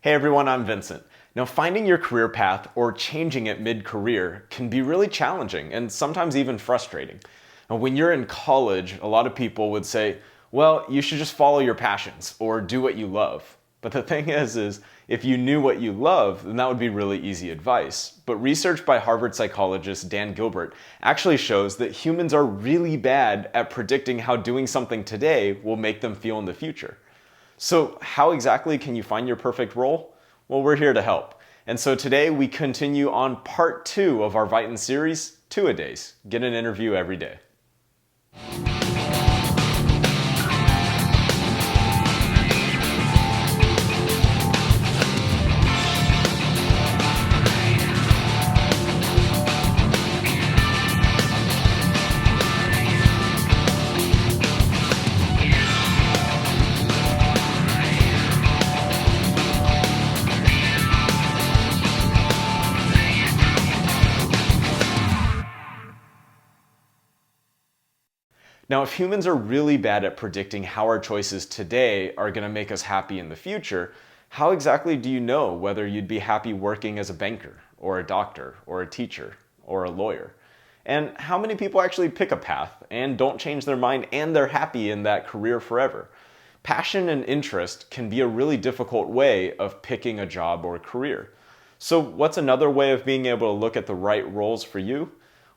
Hey everyone, I'm Vincent. Now, finding your career path or changing it mid-career can be really challenging and sometimes even frustrating. Now, when you're in college, a lot of people would say, well, you should just follow your passions or do what you love. But the thing is if you knew what you love, then that would be really easy advice. But research by Harvard psychologist Dan Gilbert actually shows that humans are really bad at predicting how doing something today will make them feel in the future. So how exactly can you find your perfect role? Well, we're here to help. And so today we continue on part 2 of our Viton series, 2-A-Days. Get an interview every day. Now, if humans are really bad at predicting how our choices today are going to make us happy in the future, how exactly do you know whether you'd be happy working as a banker, or a doctor, or a teacher, or a lawyer? And how many people actually pick a path and don't change their mind and they're happy in that career forever? Passion and interest can be a really difficult way of picking a job or a career. So what's another way of being able to look at the right roles for you?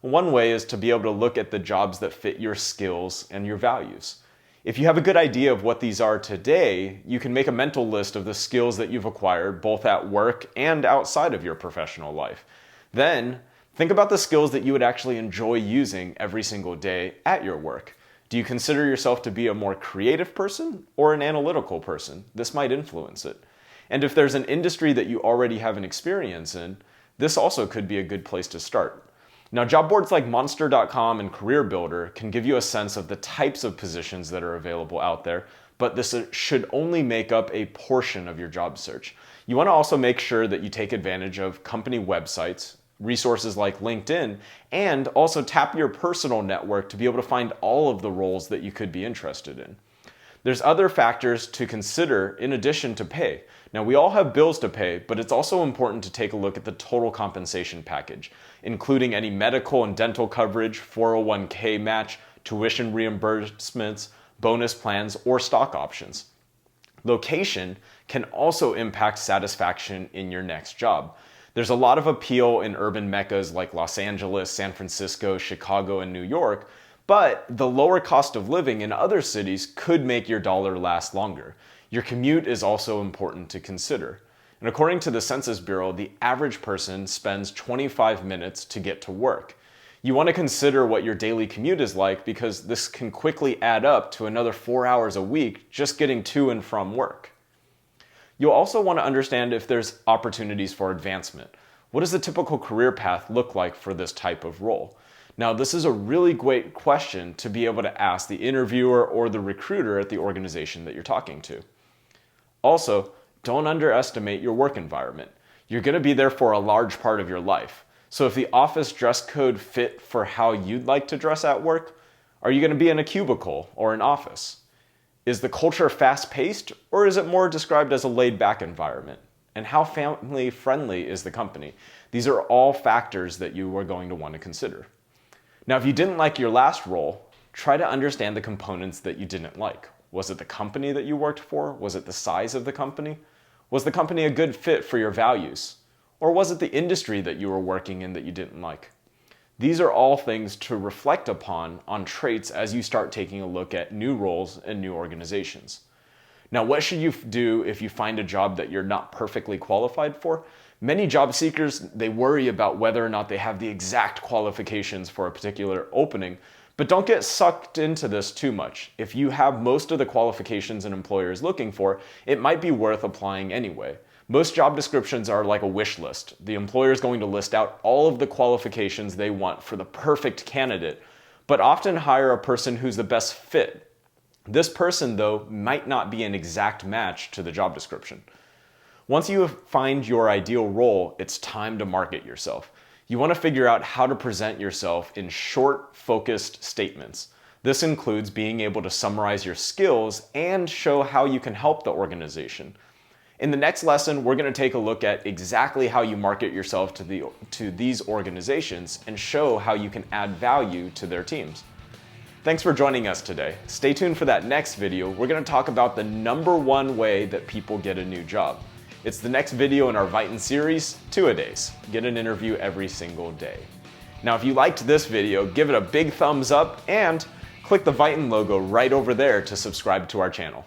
One way is to be able to look at the jobs that fit your skills and your values. If you have a good idea of what these are today, you can make a mental list of the skills that you've acquired both at work and outside of your professional life. Then, think about the skills that you would actually enjoy using every single day at your work. Do you consider yourself to be a more creative person or an analytical person? This might influence it. And if there's an industry that you already have an experience in, this also could be a good place to start. Now, job boards like Monster.com and CareerBuilder can give you a sense of the types of positions that are available out there, but this should only make up a portion of your job search. You want to also make sure that you take advantage of company websites, resources like LinkedIn, and also tap your personal network to be able to find all of the roles that you could be interested in. There's other factors to consider in addition to pay. Now, we all have bills to pay, but it's also important to take a look at the total compensation package, including any medical and dental coverage, 401k match, tuition reimbursements, bonus plans, or stock options. Location can also impact satisfaction in your next job. There's a lot of appeal in urban meccas like Los Angeles, San Francisco, Chicago, and New York, but the lower cost of living in other cities could make your dollar last longer. Your commute is also important to consider. And according to the Census Bureau, the average person spends 25 minutes to get to work. You want to consider what your daily commute is like because this can quickly add up to another 4 hours a week just getting to and from work. You'll also want to understand if there's opportunities for advancement. What does the typical career path look like for this type of role? Now, this is a really great question to be able to ask the interviewer or the recruiter at the organization that you're talking to. Also, don't underestimate your work environment. You're going to be there for a large part of your life. So if the office dress code fit for how you'd like to dress at work, are you going to be in a cubicle or an office? Is the culture fast-paced or is it more described as a laid-back environment? And how family-friendly is the company? These are all factors that you are going to want to consider. Now, if you didn't like your last role, try to understand the components that you didn't like. Was it the company that you worked for? Was it the size of the company? Was the company a good fit for your values? Or was it the industry that you were working in that you didn't like? These are all things to reflect upon on traits as you start taking a look at new roles and new organizations. Now, what should you do if you find a job that you're not perfectly qualified for? Many job seekers, they worry about whether or not they have the exact qualifications for a particular opening, but don't get sucked into this too much. If you have most of the qualifications an employer is looking for, it might be worth applying anyway. Most job descriptions are like a wish list. The employer is going to list out all of the qualifications they want for the perfect candidate, but often hire a person who's the best fit. This person, though, might not be an exact match to the job description. Once you find your ideal role, it's time to market yourself. You want to figure out how to present yourself in short, focused statements. This includes being able to summarize your skills and show how you can help the organization. In the next lesson, we're going to take a look at exactly how you market yourself to these organizations and show how you can add value to their teams. Thanks for joining us today. Stay tuned for that next video. We're going to talk about the #1 way that people get a new job. It's the next video in our Vyton series, 2-A-Days. Get an interview every single day. Now, if you liked this video, give it a big thumbs up and click the Vyton logo right over there to subscribe to our channel.